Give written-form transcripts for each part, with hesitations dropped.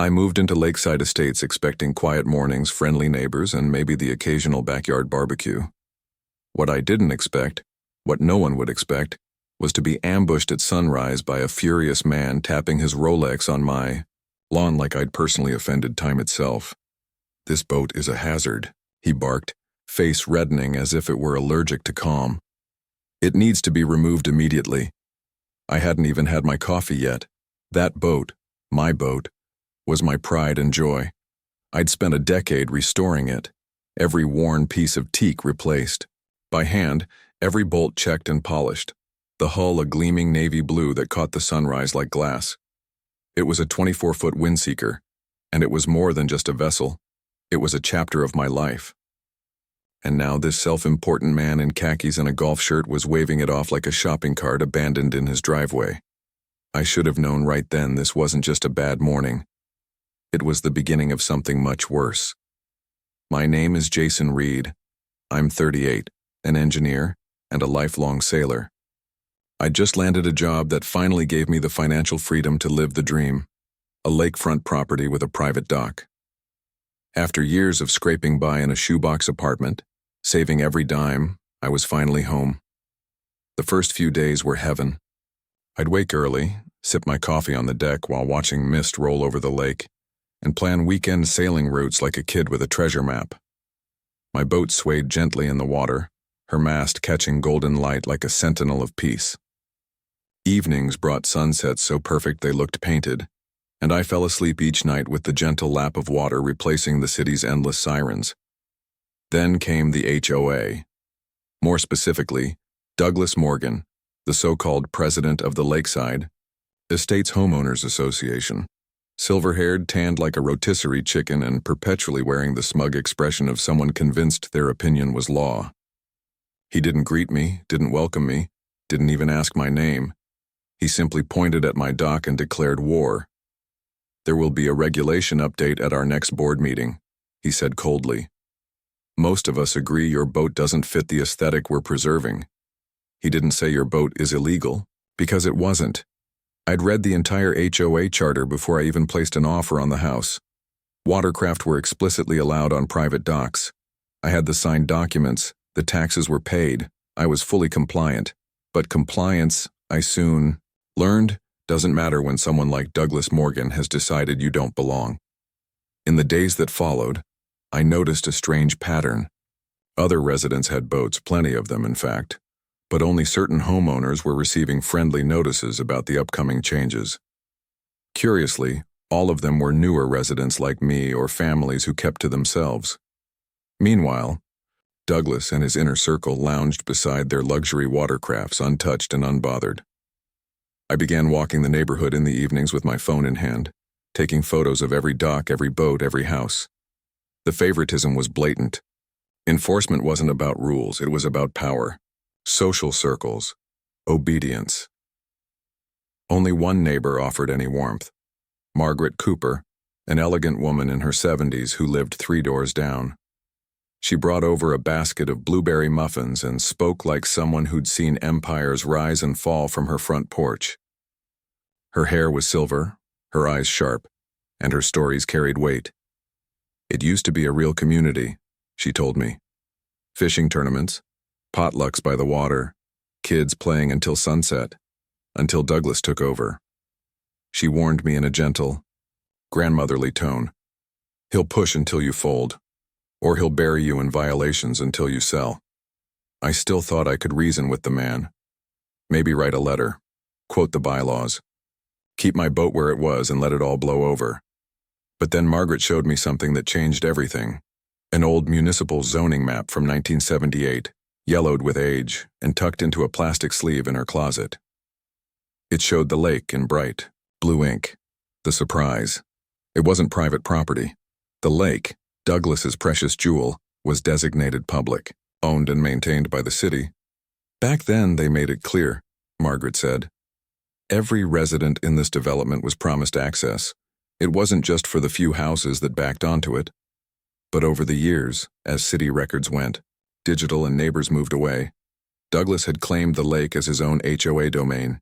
I moved into Lakeside Estates expecting quiet mornings, friendly neighbors, and maybe the occasional backyard barbecue. What I didn't expect, what no one would expect, was to be ambushed at sunrise by a furious man tapping his Rolex on my lawn like I'd personally offended time itself. "This boat is a hazard," he barked, face reddening as if it were allergic to calm. "It needs to be removed immediately." I hadn't even had my coffee yet. That boat, my boat, was my pride and joy. I'd spent a decade restoring it, every worn piece of teak replaced. By hand, every bolt checked and polished, the hull a gleaming navy blue that caught the sunrise like glass. It was a 24-foot windseeker, and it was more than just a vessel. It was a chapter of my life. And now this self-important man in khakis and a golf shirt was waving it off like a shopping cart abandoned in his driveway. I should have known right then this wasn't just a bad morning. It was the beginning of something much worse. My name is Jason Reed. I'm 38, an engineer, and a lifelong sailor. I'd just landed a job that finally gave me the financial freedom to live the dream, a lakefront property with a private dock. After years of scraping by in a shoebox apartment, saving every dime, I was finally home. The first few days were heaven. I'd wake early, sip my coffee on the deck while watching mist roll over the lake, and plan weekend sailing routes like a kid with a treasure map. My boat swayed gently in the water, her mast catching golden light like a sentinel of peace. Evenings brought sunsets so perfect they looked painted, and I fell asleep each night with the gentle lap of water replacing the city's endless sirens. Then came the HOA. More specifically, Douglas Morgan, the so-called president of the Lakeside Estates Homeowners Association, silver-haired, tanned like a rotisserie chicken and perpetually wearing the smug expression of someone convinced their opinion was law. He didn't greet me, didn't welcome me, didn't even ask my name. He simply pointed at my dock and declared war. "There will be a regulation update at our next board meeting," he said coldly. "Most of us agree your boat doesn't fit the aesthetic we're preserving." He didn't say your boat is illegal, because it wasn't. I'd read the entire HOA charter before I even placed an offer on the house. Watercraft were explicitly allowed on private docks. I had the signed documents, the taxes were paid, I was fully compliant. But compliance, I soon learned, doesn't matter when someone like Douglas Morgan has decided you don't belong. In the days that followed, I noticed a strange pattern. Other residents had boats, plenty of them in fact, but only certain homeowners were receiving friendly notices about the upcoming changes. Curiously, all of them were newer residents like me or families who kept to themselves. Meanwhile, Douglas and his inner circle lounged beside their luxury watercrafts, untouched and unbothered. I began walking the neighborhood in the evenings with my phone in hand, taking photos of every dock, every boat, every house. The favoritism was blatant. Enforcement wasn't about rules, it was about power. Social circles. Obedience. Only one neighbor offered any warmth. Margaret Cooper, an elegant woman in her 70s who lived 3 doors down. She brought over a basket of blueberry muffins and spoke like someone who'd seen empires rise and fall from her front porch. Her hair was silver, her eyes sharp, and her stories carried weight. "It used to be a real community," she told me. "Fishing tournaments, potlucks by the water, kids playing until sunset, until Douglas took over." She warned me in a gentle, grandmotherly tone. "He'll push until you fold, or he'll bury you in violations until you sell." I still thought I could reason with the man. Maybe write a letter, quote the bylaws, keep my boat where it was and let it all blow over. But then Margaret showed me something that changed everything. An old municipal zoning map from 1978, yellowed with age and tucked into a plastic sleeve in her closet. It showed the lake in bright, blue ink. The surprise. It wasn't private property. The lake, Douglas's precious jewel, was designated public, owned and maintained by the city. Back then they made it clear, Margaret said. Every resident in this development was promised access. It wasn't just for the few houses that backed onto it. But over the years, as city records went, digital and neighbors moved away, Douglas had claimed the lake as his own HOA domain.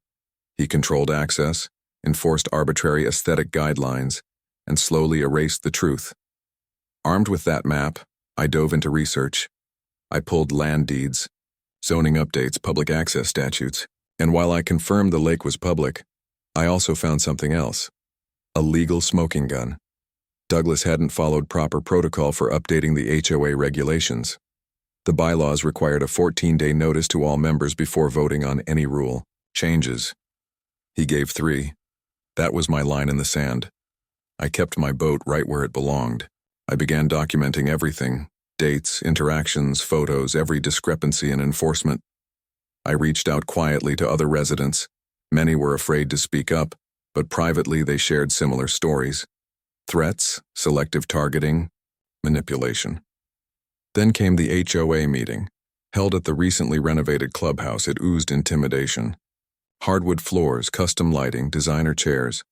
He controlled access, enforced arbitrary aesthetic guidelines, and slowly erased the truth. Armed with that map, I dove into research. I pulled land deeds, zoning updates, public access statutes, and while I confirmed the lake was public, I also found something else: a legal smoking gun. Douglas hadn't followed proper protocol for updating the HOA regulations. The bylaws required a 14-day notice to all members before voting on any rule changes. He gave 3. That was my line in the sand. I kept my boat right where it belonged. I began documenting everything: dates, interactions, photos, every discrepancy and enforcement. I reached out quietly to other residents. Many were afraid to speak up, but privately they shared similar stories: threats, selective targeting, manipulation. Then came the HOA meeting. Held at the recently renovated clubhouse, it oozed intimidation. Hardwood floors, custom lighting, designer chairs.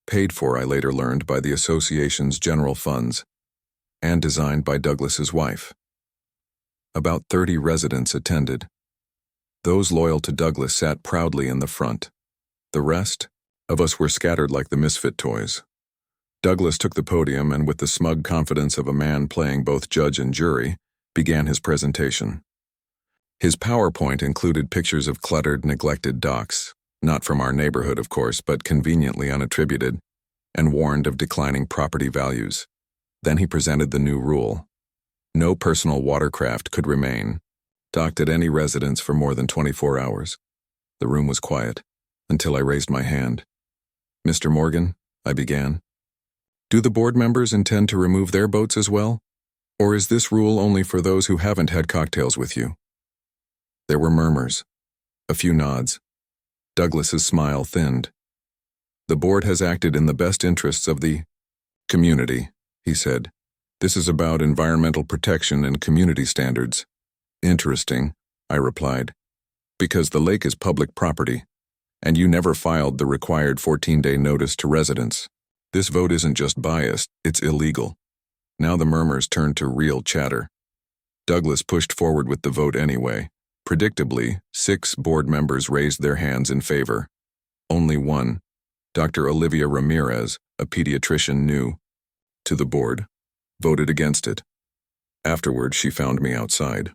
Paid for, I later learned, by the association's general funds, and designed by Douglas's wife. About 30 residents attended. Those loyal to Douglas sat proudly in the front. The rest of us were scattered like the misfit toys. Douglas took the podium and, with the smug confidence of a man playing both judge and jury, began his presentation. His PowerPoint included pictures of cluttered, neglected docks, not from our neighborhood, of course, but conveniently unattributed, and warned of declining property values. Then he presented the new rule. No personal watercraft could remain docked at any residence for more than 24 hours. The room was quiet, until I raised my hand. "Mr. Morgan," I began, "do the board members intend to remove their boats as well? Or is this rule only for those who haven't had cocktails with you?" There were murmurs, a few nods. Douglas's smile thinned. "The board has acted in the best interests of the community," he said. "This is about environmental protection and community standards." "Interesting," I replied, "because the lake is public property, and you never filed the required 14-day notice to residents. This vote isn't just biased, it's illegal." Now the murmurs turned to real chatter. Douglas pushed forward with the vote anyway. Predictably, 6 board members raised their hands in favor. Only one, Dr. Olivia Ramirez, a pediatrician new to the board, voted against it. Afterward, she found me outside.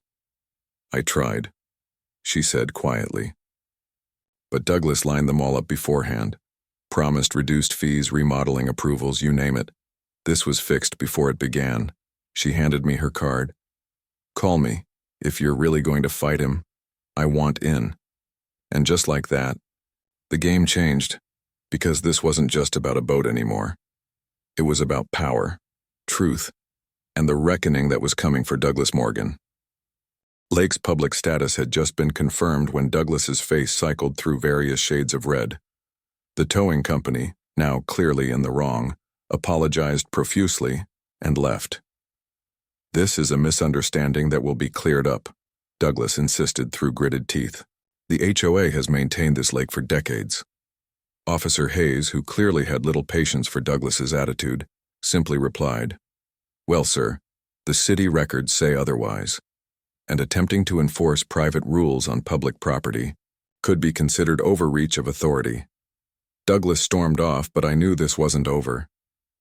"I tried," she said quietly. But Douglas lined them all up beforehand. Promised reduced fees, remodeling approvals, you name it. This was fixed before it began. She handed me her card. "Call me, if you're really going to fight him. I want in." And just like that, the game changed, because this wasn't just about a boat anymore. It was about power, truth, and the reckoning that was coming for Douglas Morgan. Lake's public status had just been confirmed when Douglas's face cycled through various shades of red. The towing company, now clearly in the wrong, apologized profusely and left. "This is a misunderstanding that will be cleared up," Douglas insisted through gritted teeth. "The HOA has maintained this lake for decades." Officer Hayes, who clearly had little patience for Douglas's attitude, simply replied, "Well, sir, the city records say otherwise, and attempting to enforce private rules on public property could be considered overreach of authority." Douglas stormed off, but I knew this wasn't over.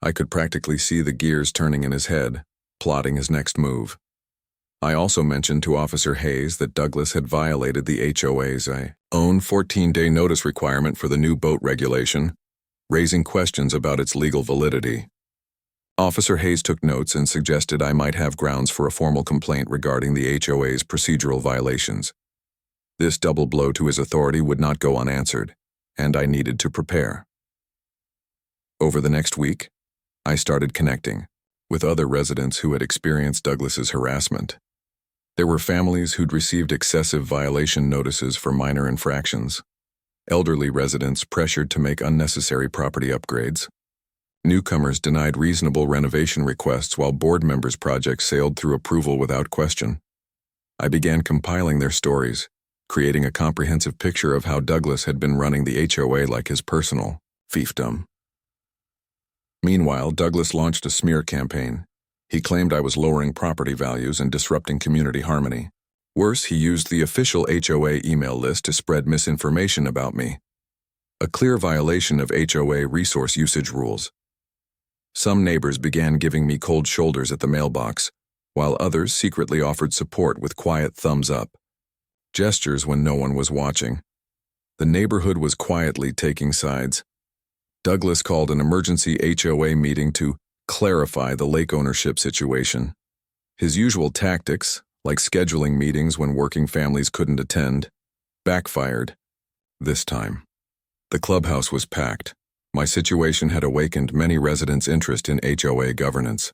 I could practically see the gears turning in his head, plotting his next move. I also mentioned to Officer Hayes that Douglas had violated the HOA's own 14-day notice requirement for the new boat regulation, raising questions about its legal validity. Officer Hayes took notes and suggested I might have grounds for a formal complaint regarding the HOA's procedural violations. This double blow to his authority would not go unanswered, and I needed to prepare. Over the next week, I started connecting with other residents who had experienced Douglas's harassment. There were families who'd received excessive violation notices for minor infractions, elderly residents pressured to make unnecessary property upgrades, newcomers denied reasonable renovation requests while board members' projects sailed through approval without question. I began compiling their stories, creating a comprehensive picture of how Douglas had been running the HOA like his personal fiefdom. Meanwhile, Douglas launched a smear campaign. He claimed I was lowering property values and disrupting community harmony. Worse, he used the official HOA email list to spread misinformation about me. A clear violation of HOA resource usage rules. Some neighbors began giving me cold shoulders at the mailbox, while others secretly offered support with quiet thumbs up. Gestures when no one was watching. The neighborhood was quietly taking sides. Douglas called an emergency HOA meeting to clarify the lake ownership situation. His usual tactics, like scheduling meetings when working families couldn't attend, backfired. This time, the clubhouse was packed. My situation had awakened many residents' interest in HOA governance.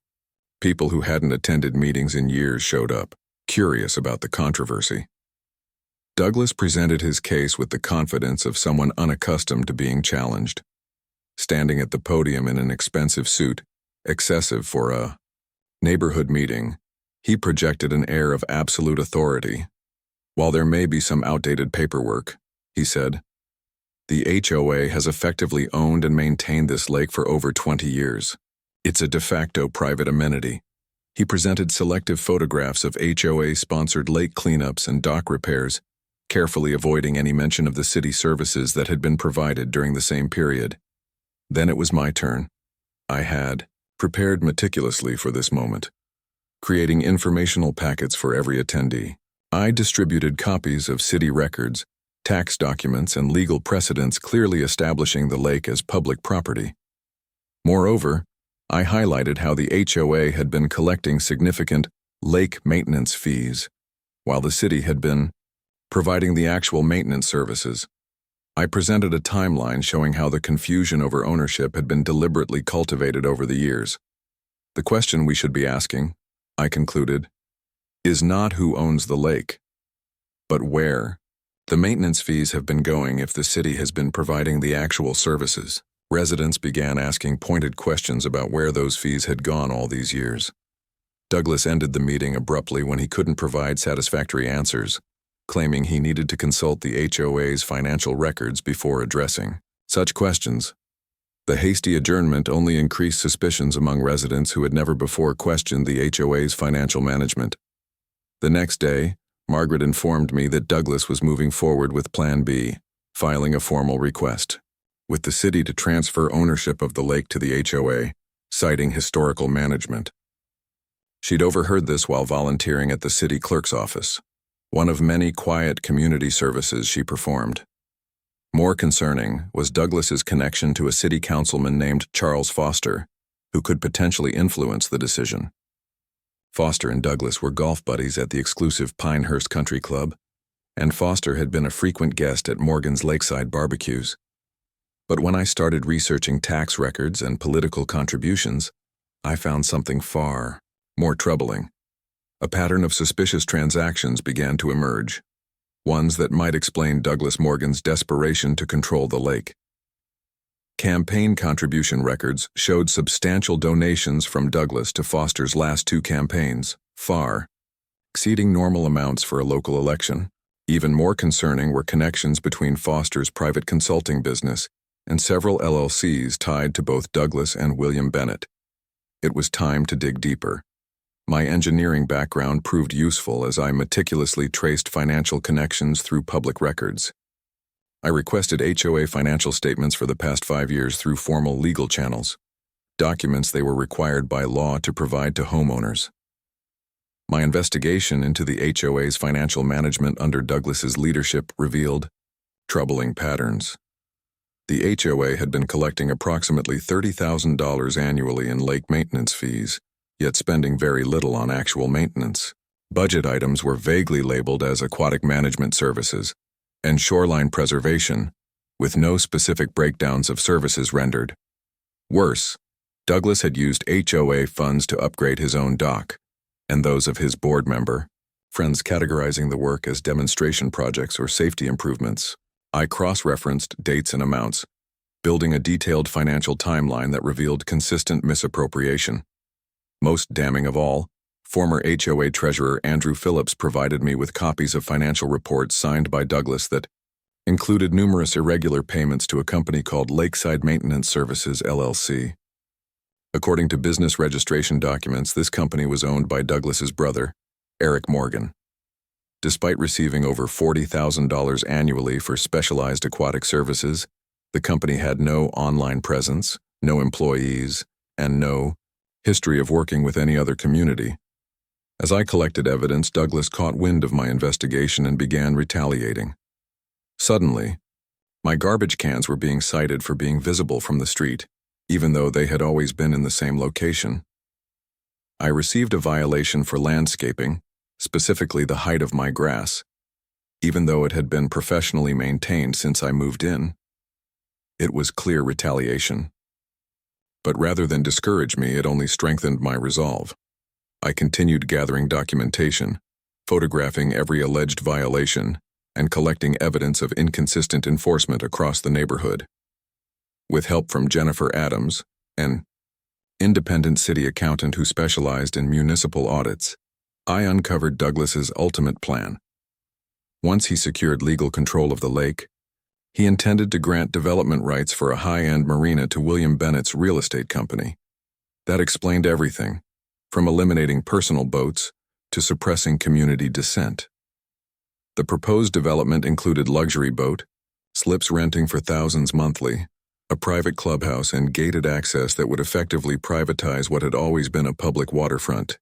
People who hadn't attended meetings in years showed up, curious about the controversy. Douglas presented his case with the confidence of someone unaccustomed to being challenged. Standing at the podium in an expensive suit, excessive for a neighborhood meeting, he projected an air of absolute authority. While there may be some outdated paperwork, he said, the HOA has effectively owned and maintained this lake for over 20 years. It's a de facto private amenity. He presented selective photographs of HOA-sponsored lake cleanups and dock repairs, carefully avoiding any mention of the city services that had been provided during the same period. Then it was my turn. I had prepared meticulously for this moment, creating informational packets for every attendee. I distributed copies of city records, tax documents, and legal precedents clearly establishing the lake as public property. Moreover, I highlighted how the HOA had been collecting significant lake maintenance fees, while the city had been providing the actual maintenance services. I presented a timeline showing how the confusion over ownership had been deliberately cultivated over the years. The question we should be asking, I concluded, is not who owns the lake, but where. The maintenance fees have been going if the city has been providing the actual services. Residents began asking pointed questions about where those fees had gone all these years. Douglas ended the meeting abruptly when he couldn't provide satisfactory answers, claiming he needed to consult the HOA's financial records before addressing such questions. The hasty adjournment only increased suspicions among residents who had never before questioned the HOA's financial management. The next day, Margaret informed me that Douglas was moving forward with Plan B, filing a formal request with the city to transfer ownership of the lake to the HOA, citing historical management. She'd overheard this while volunteering at the city clerk's office, one of many quiet community services she performed. More concerning was Douglas's connection to a city councilman named Charles Foster, who could potentially influence the decision. Foster and Douglas were golf buddies at the exclusive Pinehurst Country Club, and Foster had been a frequent guest at Morgan's lakeside barbecues. But when I started researching tax records and political contributions, I found something far more troubling. A pattern of suspicious transactions began to emerge, ones that might explain Douglas Morgan's desperation to control the lake. Campaign contribution records showed substantial donations from Douglas to Foster's last two campaigns, far exceeding normal amounts for a local election. Even more concerning were connections between Foster's private consulting business and several LLCs tied to both Douglas and William Bennett. It was time to dig deeper. My engineering background proved useful as I meticulously traced financial connections through public records. I requested HOA financial statements for the past 5 years through formal legal channels, documents they were required by law to provide to homeowners. My investigation into the HOA's financial management under Douglas's leadership revealed troubling patterns. The HOA had been collecting approximately $30,000 annually in lake maintenance fees, yet spending very little on actual maintenance. Budget items were vaguely labeled as aquatic management services and shoreline preservation, with no specific breakdowns of services rendered. Worse, Douglas had used HOA funds to upgrade his own dock, and those of his board member, friends categorizing the work as demonstration projects or safety improvements. I cross-referenced dates and amounts, building a detailed financial timeline that revealed consistent misappropriation. Most damning of all, former HOA treasurer Andrew Phillips provided me with copies of financial reports signed by Douglas that included numerous irregular payments to a company called Lakeside Maintenance Services, LLC. According to business registration documents, this company was owned by Douglas's brother, Eric Morgan. Despite receiving over $40,000 annually for specialized aquatic services, the company had no online presence, no employees, and no history of working with any other community. As I collected evidence, Douglas caught wind of my investigation and began retaliating. Suddenly, my garbage cans were being cited for being visible from the street, even though they had always been in the same location. I received a violation for landscaping, specifically the height of my grass, even though it had been professionally maintained since I moved in. It was clear retaliation. But rather than discourage me, it only strengthened my resolve. I continued gathering documentation, photographing every alleged violation, and collecting evidence of inconsistent enforcement across the neighborhood. With help from Jennifer Adams, an independent city accountant who specialized in municipal audits, I uncovered Douglas's ultimate plan. Once he secured legal control of the lake, he intended to grant development rights for a high-end marina to William Bennett's real estate company. That explained everything, from eliminating personal boats to suppressing community dissent. The proposed development included luxury boat, slips renting for thousands monthly, a private clubhouse, and gated access that would effectively privatize what had always been a public waterfront.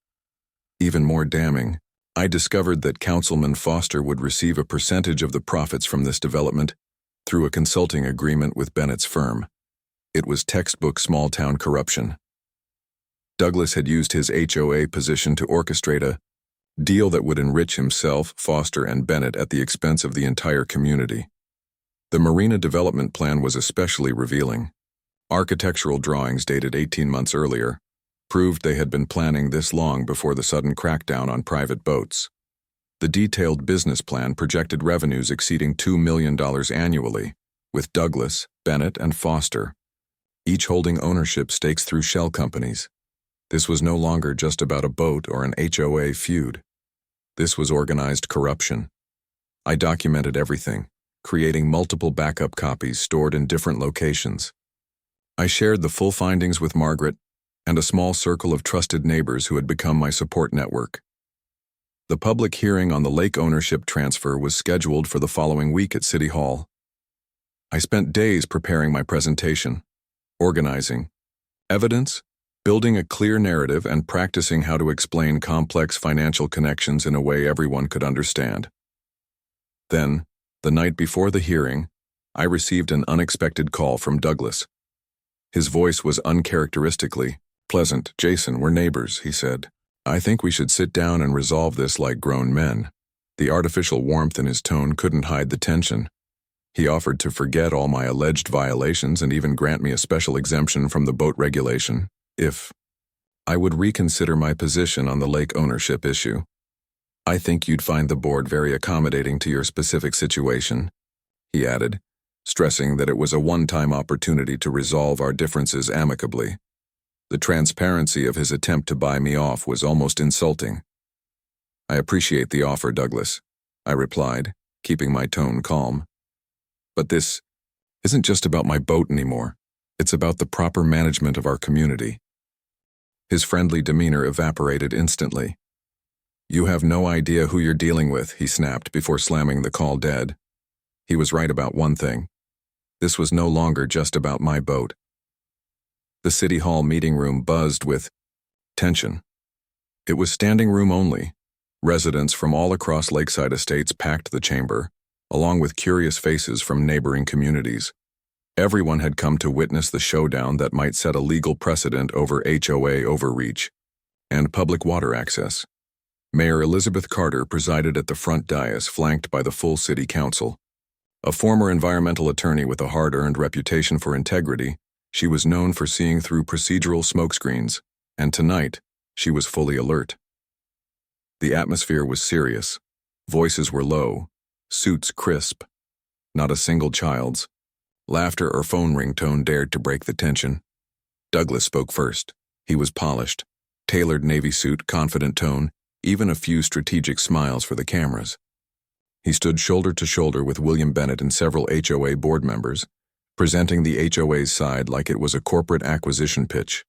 Even more damning, I discovered that Councilman Foster would receive a percentage of the profits from this development through a consulting agreement with Bennett's firm. It was textbook small-town corruption. Douglas had used his HOA position to orchestrate a deal that would enrich himself, Foster, and Bennett at the expense of the entire community. The marina development plan was especially revealing. Architectural drawings dated 18 months earlier proved they had been planning this long before the sudden crackdown on private boats. The detailed business plan projected revenues exceeding $2 million annually, with Douglas, Bennett, and Foster, each holding ownership stakes through shell companies. This was no longer just about a boat or an HOA feud. This was organized corruption. I documented everything, creating multiple backup copies stored in different locations. I shared the full findings with Margaret and a small circle of trusted neighbors who had become my support network. The public hearing on the lake ownership transfer was scheduled for the following week at City Hall. I spent days preparing my presentation, organizing evidence, building a clear narrative, and practicing how to explain complex financial connections in a way everyone could understand. Then, the night before the hearing, I received an unexpected call from Douglas. His voice was uncharacteristically pleasant. "Jason, we're neighbors," he said. "I think we should sit down and resolve this like grown men." The artificial warmth in his tone couldn't hide the tension. He offered to forget all my alleged violations and even grant me a special exemption from the boat regulation if I would reconsider my position on the lake ownership issue. "I think you'd find the board very accommodating to your specific situation," he added, stressing that it was a one-time opportunity to resolve our differences amicably. The transparency of his attempt to buy me off was almost insulting. "I appreciate the offer, Douglas," I replied, keeping my tone calm. "But this isn't just about my boat anymore. It's about the proper management of our community." His friendly demeanor evaporated instantly. "You have no idea who you're dealing with," he snapped before slamming the call dead. He was right about one thing. This was no longer just about my boat. The City Hall meeting room buzzed with tension. It was standing room only. Residents from all across Lakeside Estates packed the chamber, along with curious faces from neighboring communities. Everyone had come to witness the showdown that might set a legal precedent over HOA overreach and public water access. Mayor Elizabeth Carter presided at the front dais, flanked by the full city council. A former environmental attorney with a hard-earned reputation for integrity, she was known for seeing through procedural smokescreens, and tonight, she was fully alert. The atmosphere was serious. Voices were low, suits crisp. Not a single child's laughter or phone ringtone dared to break the tension. Douglas spoke first. He was polished, tailored navy suit, confident tone, even a few strategic smiles for the cameras. He stood shoulder to shoulder with William Bennett and several HOA board members, presenting the HOA's side like it was a corporate acquisition pitch.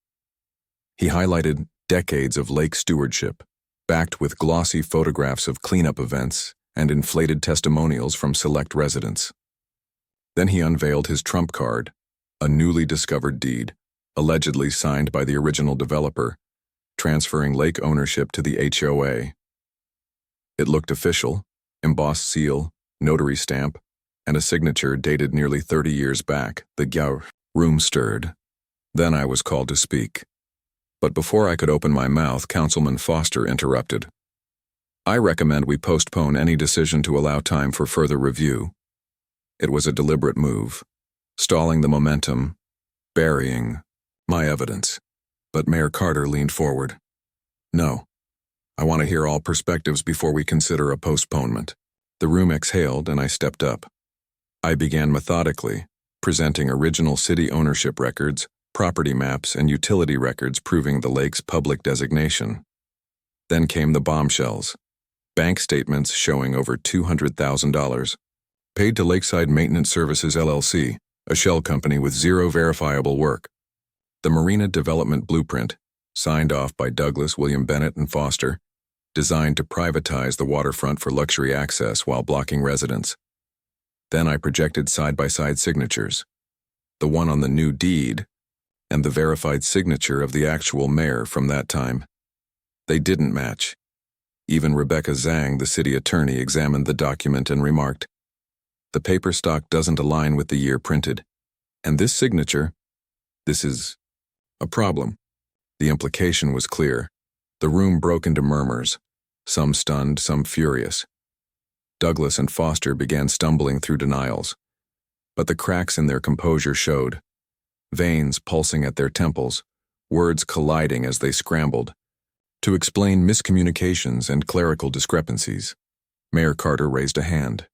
He highlighted decades of lake stewardship, backed with glossy photographs of cleanup events and inflated testimonials from select residents. Then he unveiled his trump card, a newly discovered deed, allegedly signed by the original developer, transferring lake ownership to the HOA. It looked official, embossed seal, notary stamp, and a signature dated nearly 30 years back. The room stirred. Then I was called to speak. But before I could open my mouth, Councilman Foster interrupted. I recommend we postpone any decision to allow time for further review. It was a deliberate move, stalling the momentum, burying my evidence. But Mayor Carter leaned forward. No. I want to hear all perspectives before we consider a postponement. The room exhaled and I stepped up. I began methodically, presenting original city ownership records, property maps, and utility records proving the lake's public designation. Then came the bombshells. Bank statements showing over $200,000. Paid to Lakeside Maintenance Services LLC, a shell company with zero verifiable work. The Marina Development Blueprint, signed off by Douglas, William Bennett, and Foster, designed to privatize the waterfront for luxury access while blocking residents. Then I projected side-by-side signatures, the one on the new deed and the verified signature of the actual mayor from that time. They didn't match. Even Rebecca Zhang, the city attorney, examined the document and remarked, "The paper stock doesn't align with the year printed. And this signature, this is a problem." The implication was clear. The room broke into murmurs, some stunned, some furious. Douglas and Foster began stumbling through denials, but the cracks in their composure showed. Veins pulsing at their temples, words colliding as they scrambled to explain miscommunications and clerical discrepancies. Mayor Carter raised a hand.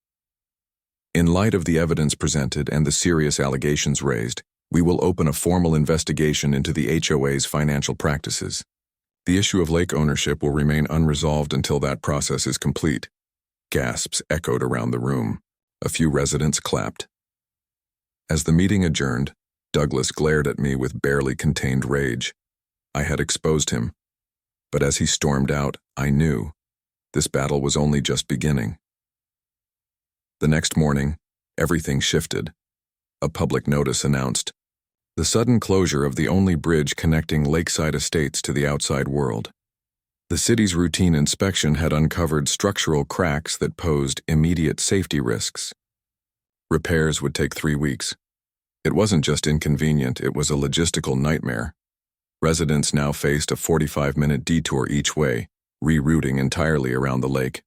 In light of the evidence presented and the serious allegations raised, we will open a formal investigation into the HOA's financial practices. The issue of lake ownership will remain unresolved until that process is complete. Gasps echoed around the room. A few residents clapped. As the meeting adjourned, Douglas glared at me with barely contained rage. I had exposed him. But as he stormed out, I knew this battle was only just beginning. The next morning, everything shifted. A public notice announced the sudden closure of the only bridge connecting lakeside estates to the outside world. The city's routine inspection had uncovered structural cracks that posed immediate safety risks. Repairs would take 3 weeks. It wasn't just inconvenient, it was a logistical nightmare. Residents now faced a 45-minute detour each way, rerouting entirely around the lake.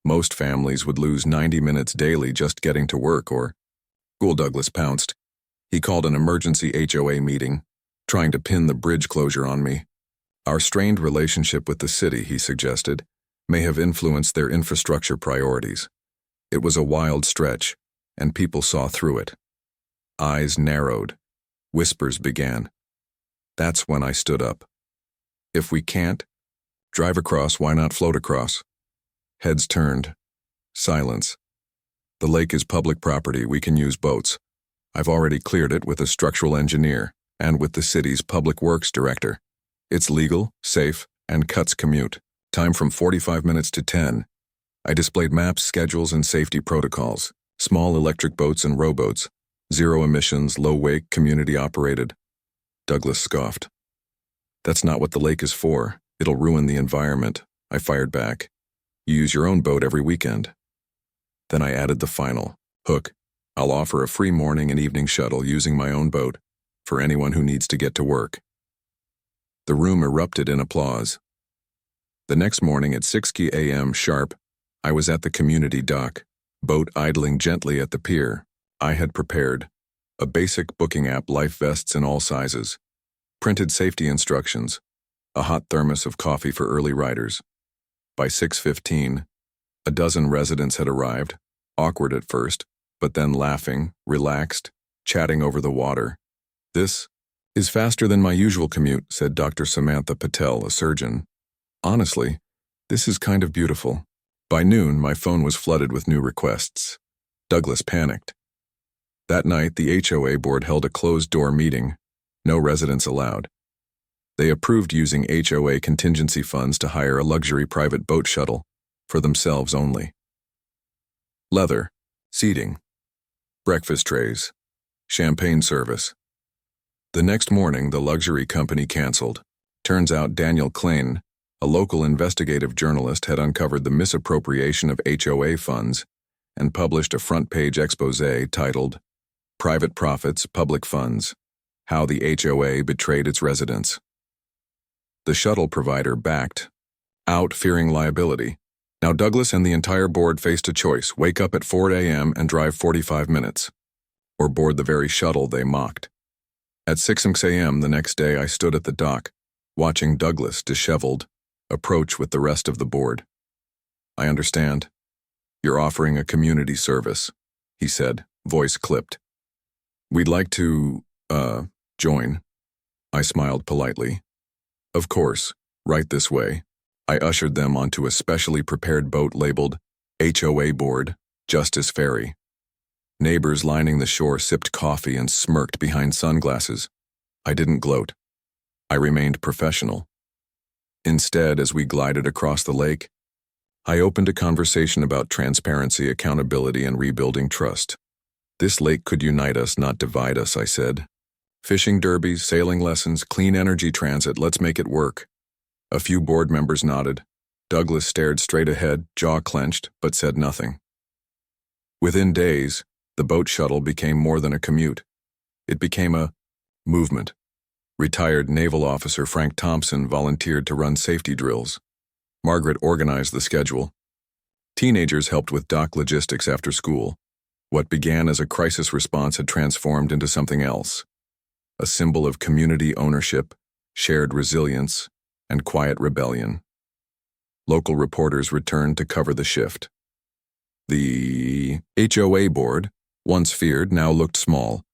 Most families would lose 90 minutes daily just getting to work or... Douglas pounced. He called an emergency HOA meeting, trying to pin the bridge closure on me. Our strained relationship with the city, he suggested, may have influenced their infrastructure priorities. It was a wild stretch, and people saw through it. Eyes narrowed. Whispers began. That's when I stood up. If we can't drive across, why not float across? Heads turned. Silence. The lake is public property, we can use boats. I've already cleared it with a structural engineer and with the city's public works director. It's legal, safe, and cuts commute. Time from 45 minutes to 10. I displayed maps, schedules, and safety protocols. Small electric boats and rowboats. Zero emissions, low wake, community operated. Douglas scoffed. That's not what the lake is for. It'll ruin the environment. I fired back. You use your own boat every weekend. Then I added the final hook. I'll offer a free morning and evening shuttle using my own boat for anyone who needs to get to work. The room erupted in applause. The next morning at 6 a.m. sharp, I was at the community dock, boat idling gently at the pier. I had prepared a basic booking app, life vests in all sizes, printed safety instructions, a hot thermos of coffee for early riders. By 6:15, a dozen residents had arrived, awkward at first, but then laughing, relaxed, chatting over the water. This is faster than my usual commute, said Dr. Samantha Patel, a surgeon. Honestly, this is kind of beautiful. By noon, my phone was flooded with new requests. Douglas panicked. That night, the HOA board held a closed-door meeting. No residents allowed. They approved using HOA contingency funds to hire a luxury private boat shuttle for themselves only. Leather, seating, breakfast trays, champagne service. The next morning, the luxury company canceled. Turns out Daniel Klein, a local investigative journalist, had uncovered the misappropriation of HOA funds and published a front-page exposé titled, "Private Profits, Public Funds: How the HOA Betrayed Its Residents." The shuttle provider backed out, fearing liability. Now Douglas and the entire board faced a choice: wake up at 4 a.m. and drive 45 minutes, or board the very shuttle they mocked. At 6 a.m. the next day, I stood at the dock, watching Douglas, disheveled, approach with the rest of the board. "I understand. You're offering a community service," he said, voice clipped. "We'd like to, join." I smiled politely. "Of course, right this way." I ushered them onto a specially prepared boat labeled HOA Board, Justice Ferry. Neighbors lining the shore sipped coffee and smirked behind sunglasses. I didn't gloat. I remained professional. Instead, as we glided across the lake, I opened a conversation about transparency, accountability, and rebuilding trust. "This lake could unite us, not divide us," I said. "Fishing derbies, sailing lessons, clean energy transit, let's make it work." A few board members nodded. Douglas stared straight ahead, jaw clenched, but said nothing. Within days, the boat shuttle became more than a commute. It became a movement. Retired naval officer Frank Thompson volunteered to run safety drills. Margaret organized the schedule. Teenagers helped with dock logistics after school. What began as a crisis response had transformed into something else, a symbol of community ownership, shared resilience, and quiet rebellion. Local reporters returned to cover the shift. The HOA board, once feared, now looked small,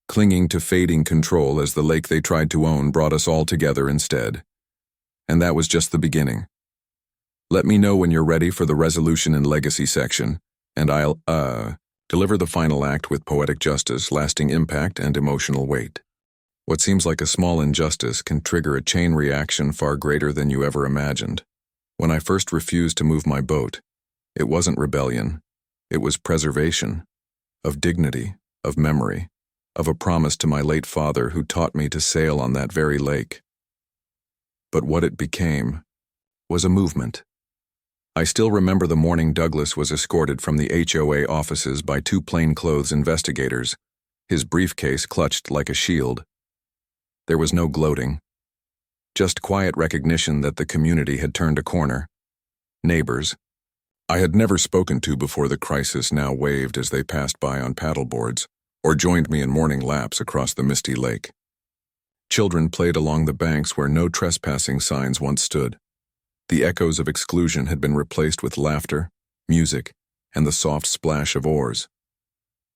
clinging to fading control as the lake they tried to own brought us all together instead. And that was just the beginning. Let me know when you're ready for the resolution and legacy section, and I'll, deliver the final act with poetic justice, lasting impact, and emotional weight. What seems like a small injustice can trigger a chain reaction far greater than you ever imagined. When I first refused to move my boat, it wasn't rebellion. It was preservation, of dignity, of memory, of a promise to my late father who taught me to sail on that very lake. But what it became was a movement. I still remember the morning Douglas was escorted from the HOA offices by two plainclothes investigators, his briefcase clutched like a shield. There was no gloating, just quiet recognition that the community had turned a corner. Neighbors I had never spoken to before the crisis now waved as they passed by on paddleboards or joined me in morning laps across the misty lake. Children played along the banks where no trespassing signs once stood. The echoes of exclusion had been replaced with laughter, music, and the soft splash of oars.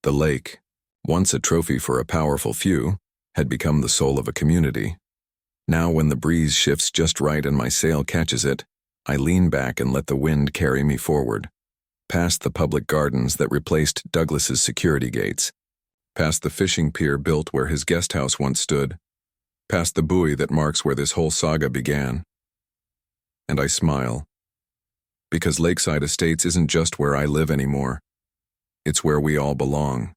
The lake, once a trophy for a powerful few, had become the soul of a community. Now when the breeze shifts just right and my sail catches it, I lean back and let the wind carry me forward, past the public gardens that replaced Douglas's security gates, past the fishing pier built where his guest house once stood, past the buoy that marks where this whole saga began. And I smile, because Lakeside Estates isn't just where I live anymore. It's where we all belong.